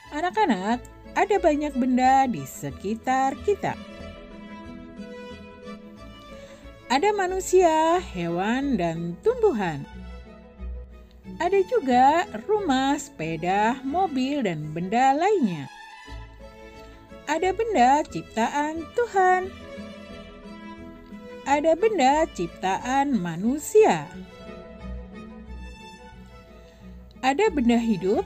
Anak-anak, ada banyak benda di sekitar kita. Ada manusia, hewan, dan tumbuhan. Ada juga rumah, sepeda, mobil, dan benda lainnya. Ada benda ciptaan Tuhan. Ada benda ciptaan manusia. Ada benda hidup.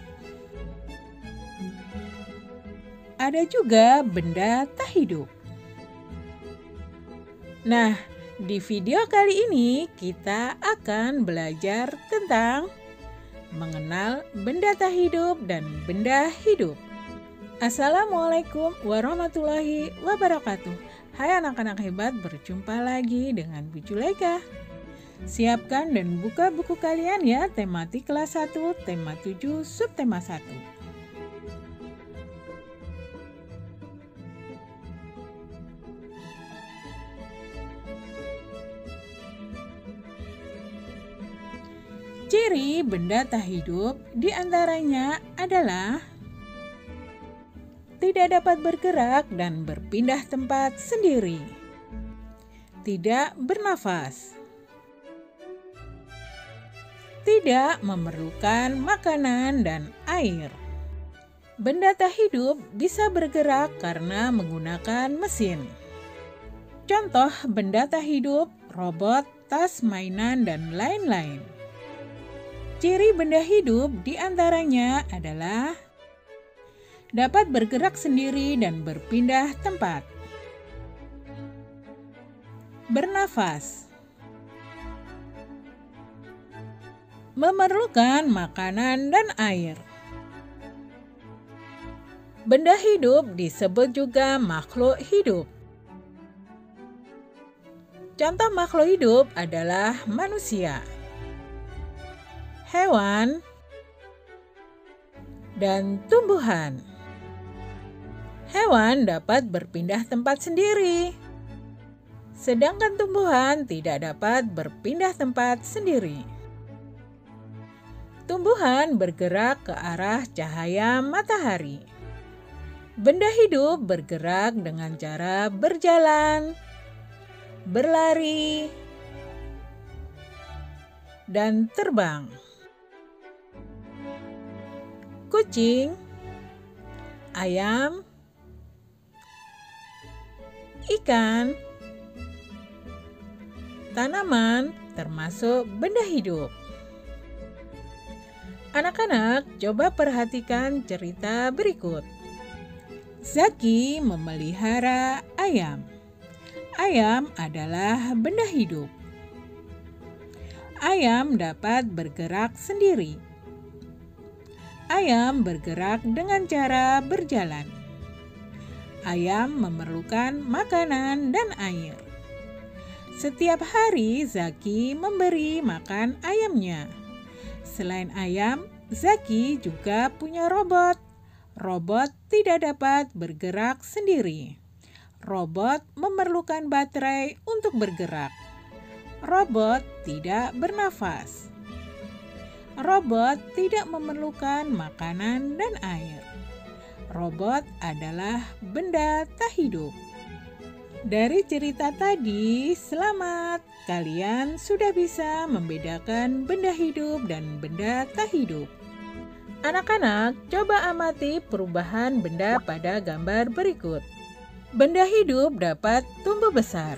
Ada juga benda tak hidup. Nah, di video kali ini kita akan belajar tentang mengenal benda tak hidup dan benda hidup. Assalamualaikum warahmatullahi wabarakatuh. Hai anak-anak hebat, berjumpa lagi dengan Bu Juleika. Siapkan dan buka buku kalian ya, tematik kelas 1, tema 7, subtema 1. Ciri benda tak hidup diantaranya adalah tidak dapat bergerak dan berpindah tempat sendiri, tidak bernafas, tidak memerlukan makanan dan air. Benda tak hidup bisa bergerak karena menggunakan mesin. Contoh benda tak hidup, robot, tas mainan, dan lain-lain. Ciri benda hidup diantaranya adalah dapat bergerak sendiri dan berpindah tempat, bernafas, memerlukan makanan dan air. Benda hidup disebut juga makhluk hidup. Contoh makhluk hidup adalah manusia, hewan, dan tumbuhan. Hewan dapat berpindah tempat sendiri, sedangkan tumbuhan tidak dapat berpindah tempat sendiri. Tumbuhan bergerak ke arah cahaya matahari. Benda hidup bergerak dengan cara berjalan, berlari, dan terbang. Kucing, ayam, ikan, tanaman termasuk benda hidup. Anak-anak, coba perhatikan cerita berikut. Zaki memelihara ayam. Ayam adalah benda hidup. Ayam dapat bergerak sendiri. Ayam bergerak dengan cara berjalan. Ayam memerlukan makanan dan air. Setiap hari Zaki memberi makan ayamnya. Selain ayam, Zaki juga punya robot. Robot tidak dapat bergerak sendiri. Robot memerlukan baterai untuk bergerak. Robot tidak bernafas. Robot tidak memerlukan makanan dan air. Robot adalah benda tak hidup. Dari cerita tadi, selamat! Kalian sudah bisa membedakan benda hidup dan benda tak hidup. Anak-anak, coba amati perubahan benda pada gambar berikut. Benda hidup dapat tumbuh besar.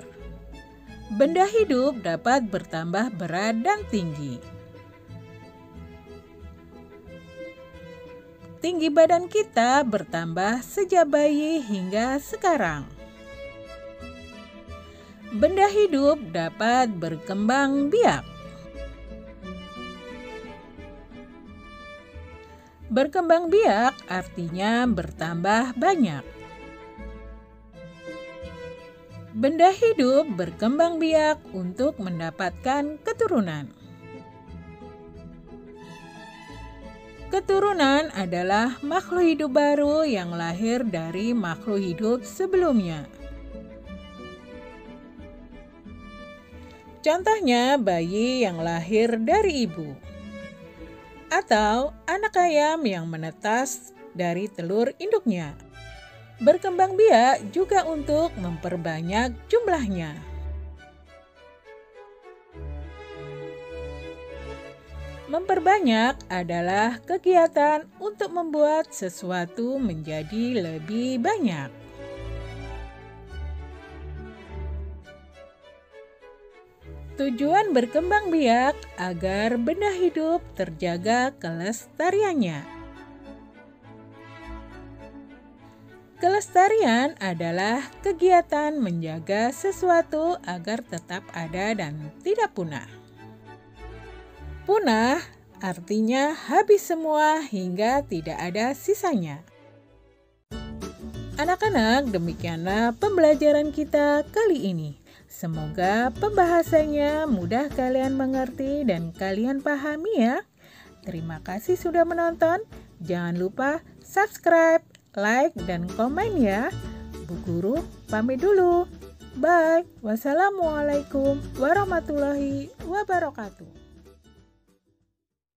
Benda hidup dapat bertambah berat dan tinggi. Tinggi badan kita bertambah sejak bayi hingga sekarang. Benda hidup dapat berkembang biak. Berkembang biak artinya bertambah banyak. Benda hidup berkembang biak untuk mendapatkan keturunan. Keturunan adalah makhluk hidup baru yang lahir dari makhluk hidup sebelumnya. Contohnya bayi yang lahir dari ibu. Atau anak ayam yang menetas dari telur induknya. Berkembang biak juga untuk memperbanyak jumlahnya. Memperbanyak adalah kegiatan untuk membuat sesuatu menjadi lebih banyak. Tujuan berkembang biak agar benda hidup terjaga kelestariannya. Kelestarian adalah kegiatan menjaga sesuatu agar tetap ada dan tidak punah. Punah artinya habis semua hingga tidak ada sisanya. Anak-anak, demikianlah pembelajaran kita kali ini. Semoga pembahasannya mudah kalian mengerti dan kalian pahami ya. Terima kasih sudah menonton. Jangan lupa subscribe, like, dan komen ya. Bu Guru pamit dulu. Bye. Wassalamualaikum warahmatullahi wabarakatuh.